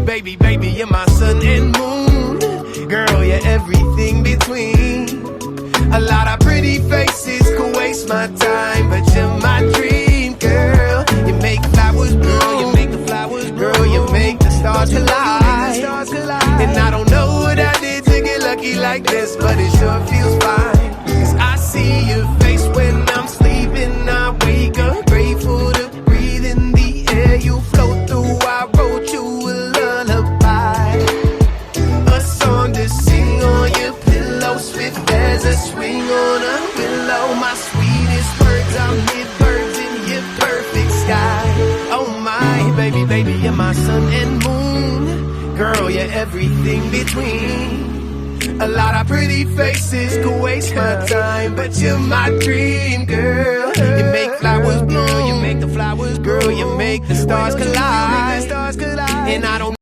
Baby, baby, you're my sun and moon. Girl, you're everything between. A lot of pretty faces could waste my time, but you're my dream, girl. You make flowers bloom, you make the flowers bloom. Girl, you make the stars collide. And I don't know what I did to get lucky like this, but it sure feels fine. Cause I see your face when I'm sleeping. I wake up grateful to breathe in the air you float through. I wrote you a lullaby, a song to sing on your pillow, swift as a swing on a willow. My sweetest words, I'll hit birds in your perfect sky. Oh my, baby, baby, you're my sun and moon. Girl, you're everything between. A lot of pretty faces could waste my time, but you're my dream, girl. You make flowers bloom, you make the flowers grow, you make the stars collide. And I don't